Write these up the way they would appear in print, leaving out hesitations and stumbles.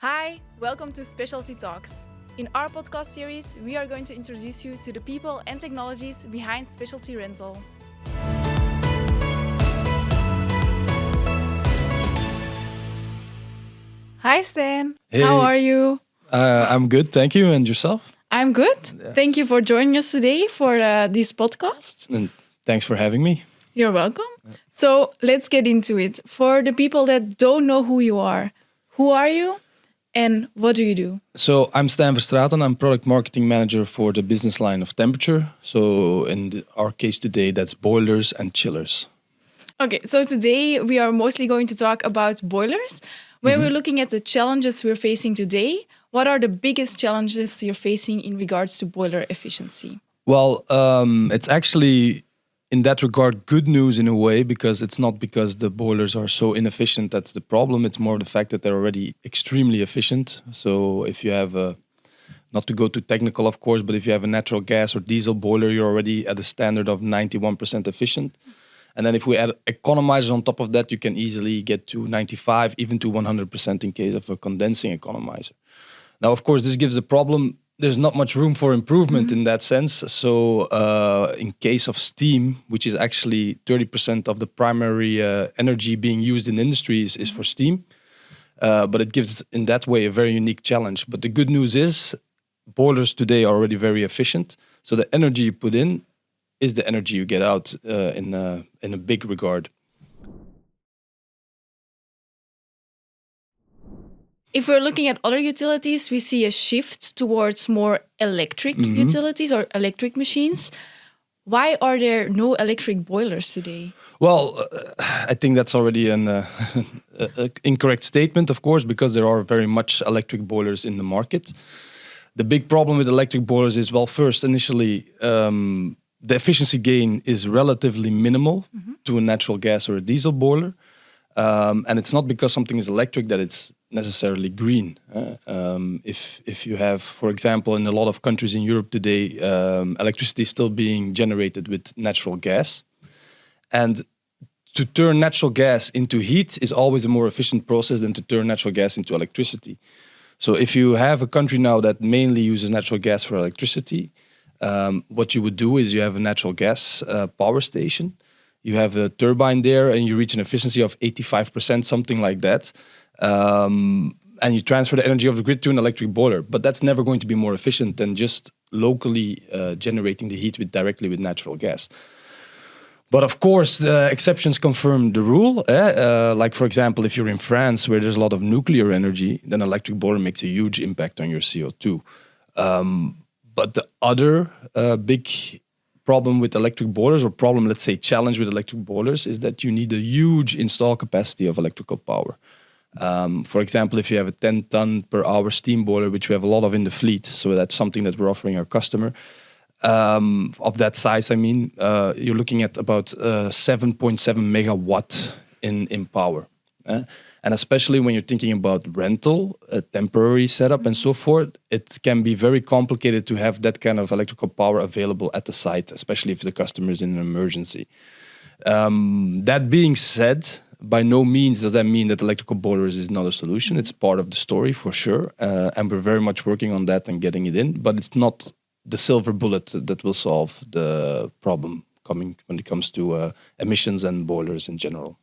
Hi, welcome to Specialty Talks. In our podcast series, we are going to introduce you to the people and technologies behind specialty rental. Hi Stan, how are you? I'm good, thank you. And yourself? I'm good. Thank you for joining us today for this podcast. And thanks for having me. You're welcome. So let's get into it. For the people that don't know who you are you and what do you do? So I'm Stan Verstraeten. I'm product marketing manager for the business line of temperature. So in our case today, that's boilers and chillers. Okay, so today we are mostly going to talk about boilers. When we're looking at the challenges we're facing today, what are the biggest challenges you're facing in regards to boiler efficiency? Well, it's actually in that regard good news in a way, because it's not because the boilers are so inefficient that's the problem. It's more the fact that they're already extremely efficient. So if you have not to go too technical, of course, but if you have a natural gas or diesel boiler, you're already at a standard of 91% efficient. And then if we add economizers on top of that, you can easily get to 95, even to 100% in case of a condensing economizer. Now, of course, this gives a problem. There's not much room for improvement in that sense. So in case of steam, which is actually 30% of the primary energy being used in industries is for steam. But it gives, in that way, a very unique challenge. But the good news is boilers today are already very efficient. So the energy you put in is the energy you get out in a big regard. If we're looking at other utilities, we see a shift towards more electric utilities or electric machines. Why are there no electric boilers today? Well, I think that's already an incorrect statement, of course, because there are very much electric boilers in the market. The big problem with electric boilers is, well, first, initially, the efficiency gain is relatively minimal to a natural gas or a diesel boiler. And it's not because something is electric that it's necessarily green. If you have, for example, in a lot of countries in Europe today, electricity is still being generated with natural gas. And to turn natural gas into heat is always a more efficient process than to turn natural gas into electricity. So if you have a country now that mainly uses natural gas for electricity, what you would do is you have a natural gas power station. You have a turbine there and you reach an efficiency of 85%, something like that. And you transfer the energy of the grid to an electric boiler. But that's never going to be more efficient than just locally generating the heat directly with natural gas. But of course, the exceptions confirm the rule. Like, for example, if you're in France where there's a lot of nuclear energy, then electric boiler makes a huge impact on your CO2. But the other big problem with electric boilers, or problem, let's say, challenge with electric boilers, is that you need a huge install capacity of electrical power. For example, if you have a 10-ton per hour steam boiler, which we have a lot of in the fleet, so that's something that we're offering our customer, of that size, you're looking at about 7.7 megawatt in power. And especially when you're thinking about rental, a temporary setup and so forth, it can be very complicated to have that kind of electrical power available at the site, especially if the customer is in an emergency. That being said, by no means does that mean that electrical boilers is not a solution. It's part of the story for sure. And we're very much working on that and getting it in, but it's not the silver bullet that will solve the problem when it comes to emissions and boilers in general.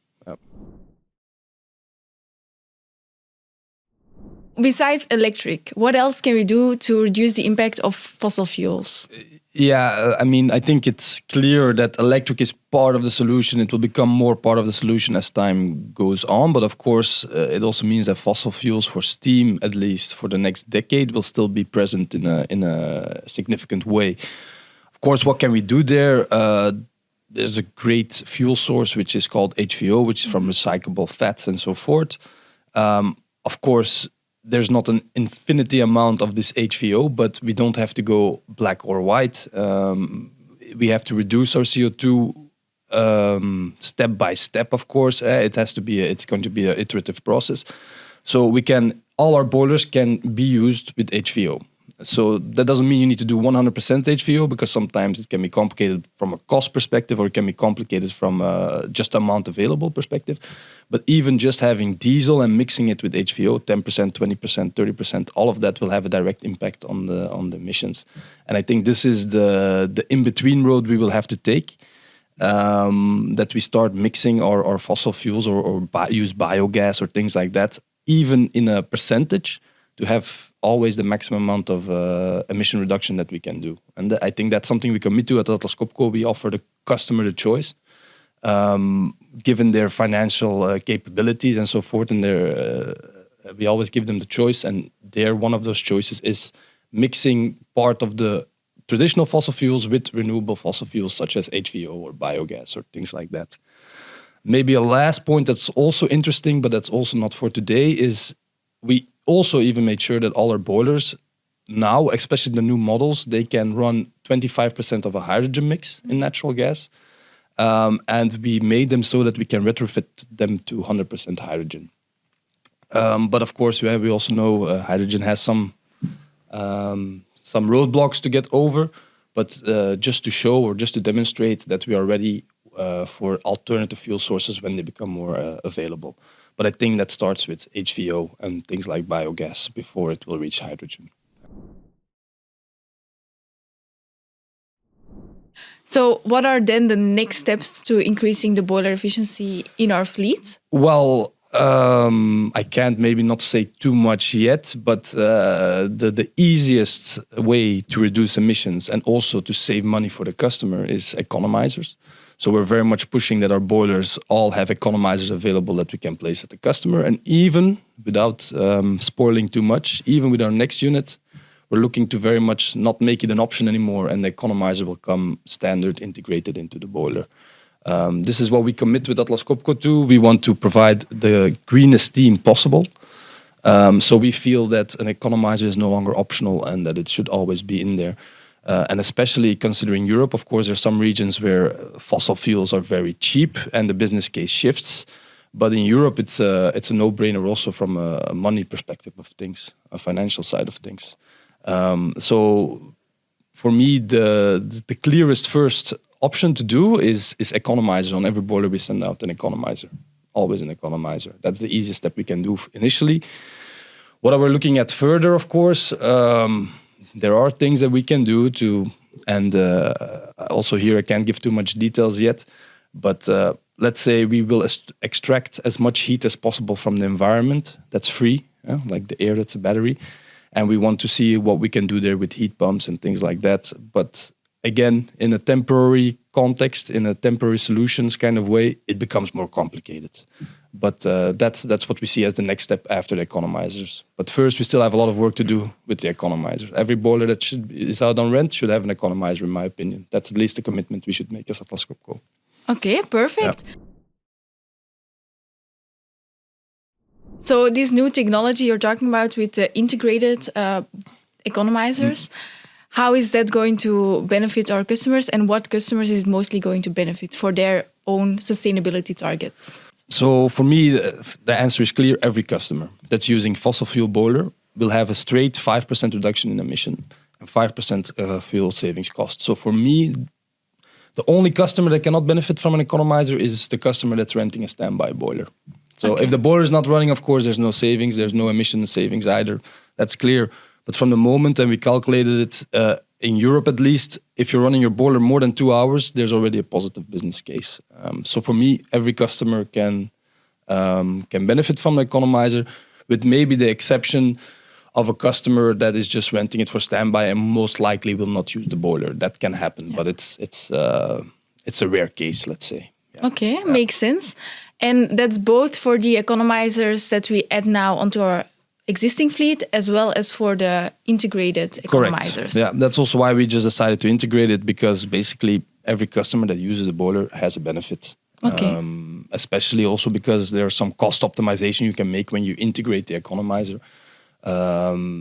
Besides electric, what else can we do to reduce the impact of fossil fuels? Yeah, I think it's clear that electric is part of the solution. It will become more part of the solution as time goes on. But of course, it also means that fossil fuels for steam, at least for the next decade, will still be present in a significant way. Of course, what can we do there? There's a great fuel source, which is called HVO, which is from recyclable fats and so forth. Of course, there's not an infinity amount of this HVO, but we don't have to go black or white. We have to reduce our CO2 step by step, of course. It's going to be an iterative process. So all our boilers can be used with HVO. So that doesn't mean you need to do 100% HVO, because sometimes it can be complicated from a cost perspective, or it can be complicated from just amount available perspective. But even just having diesel and mixing it with HVO, 10%, 20%, 30%, all of that will have a direct impact on the emissions. And I think this is the in-between road we will have to take. That we start mixing our fossil fuels, or use biogas or things like that, even in a percentage, to have always the maximum amount of emission reduction that we can do. And I think that's something we commit to at Atlas Copco. We offer the customer the choice, given their financial capabilities and so forth. And we always give them the choice. And one of those choices is mixing part of the traditional fossil fuels with renewable fossil fuels, such as HVO or biogas or things like that. Maybe a last point that's also interesting, but that's also not for today, is we also even made sure that all our boilers now, especially the new models, they can run 25% of a hydrogen mix in natural gas. And we made them so that we can retrofit them to 100% hydrogen. But of course, we also know hydrogen has some roadblocks to get over. But just to show, or just to demonstrate that we are ready for alternative fuel sources when they become more available. But I think that starts with HVO and things like biogas before it will reach hydrogen. So what are then the next steps to increasing the boiler efficiency in our fleet? Well, I can't maybe not say too much yet, but the easiest way to reduce emissions and also to save money for the customer is economizers. So we're very much pushing that our boilers all have economizers available that we can place at the customer. And even without spoiling too much, even with our next unit, we're looking to very much not make it an option anymore, and the economizer will come standard integrated into the boiler. This is what we commit with Atlas Copco to. We want to provide the greenest steam possible. So we feel that an economizer is no longer optional and that it should always be in there. And especially considering Europe, of course, there are some regions where fossil fuels are very cheap and the business case shifts. But in Europe, it's a no-brainer also from a money perspective of things, a financial side of things. So for me, the clearest first option to do is economizer. On every boiler we send out an economizer, always an economizer. That's the easiest step we can do initially. What are we looking at further, of course? There are things that we can do and also here I can't give too much details yet, but let's say we will extract as much heat as possible from the environment that's free, like the air that's a battery, and we want to see what we can do there with heat pumps and things like that. But again, in a temporary context, in a temporary solutions kind of way, it becomes more complicated. But that's what we see as the next step after the economizers. But first, we still have a lot of work to do with the economizer. Every boiler that is out on rent should have an economizer, in my opinion. That's at least the commitment we should make as Atlas Copco. Okay, perfect. Yeah. So this new technology you're talking about with the integrated economizers, how is that going to benefit our customers, and what customers is it mostly going to benefit for their own sustainability targets? So for me, the answer is clear. Every customer that's using fossil fuel boiler will have a straight 5% reduction in emission and 5% fuel savings cost. So for me, the only customer that cannot benefit from an economizer is the customer that's renting a standby boiler. So if the boiler is not running, of course, there's no savings, there's no emission savings either. That's clear. But from the moment, and we calculated it in Europe at least, if you're running your boiler more than 2 hours, there's already a positive business case. So for me, every customer can benefit from the economizer, with maybe the exception of a customer that is just renting it for standby and most likely will not use the boiler. That can happen, but it's a rare case, let's say. Yeah. Okay, makes sense. And that's both for the economizers that we add now onto our existing fleet, as well as for the integrated economizers. Correct. Yeah, that's also why we just decided to integrate it, because basically every customer that uses a boiler has a benefit. Okay. Especially also because there's some cost optimization you can make when you integrate the economizer.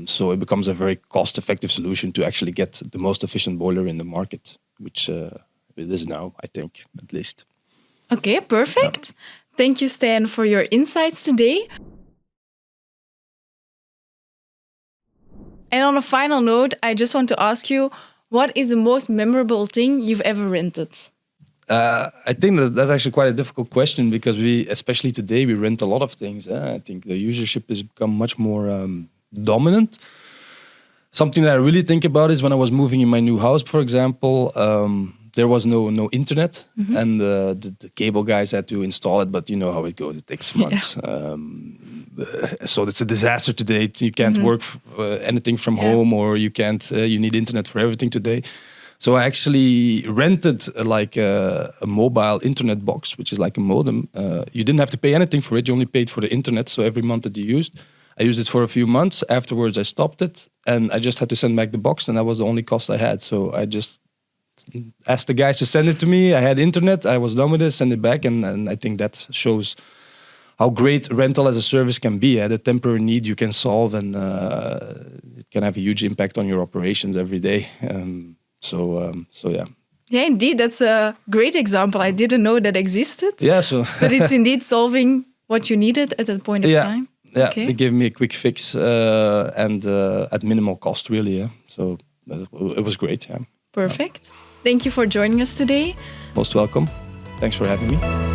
So it becomes a very cost-effective solution to actually get the most efficient boiler in the market, which it is now, I think, at least. Okay, perfect. Yeah. Thank you, Stan, for your insights today. And on a final note, I just want to ask you, what is the most memorable thing you've ever rented? I think that's actually quite a difficult question because especially today, we rent a lot of things. I think the usership has become much more dominant. Something that I really think about is when I was moving in my new house, for example, there was no internet, and the cable guys had to install it. But you know how it goes; it takes months. Yeah. So it's a disaster today. You can't work anything from home, or you can't. You need internet for everything today. So I actually rented a mobile internet box, which is like a modem. You didn't have to pay anything for it. You only paid for the internet. So every month that you used, I used it for a few months. Afterwards, I stopped it, and I just had to send back the box, and that was the only cost I had. So I just asked the guys to send it to me. I had internet. I was done with it. Send it back, and I think that shows how great rental as a service can be. The temporary need you can solve, and it can have a huge impact on your operations every day. So yeah. Yeah, indeed, that's a great example. I didn't know that existed. Yeah, so but it's indeed solving what you needed at that point of time. Yeah, okay. They gave me a quick fix and at minimal cost, really. Yeah, so it was great. Yeah. Perfect. Thank you for joining us today. Most welcome. Thanks for having me.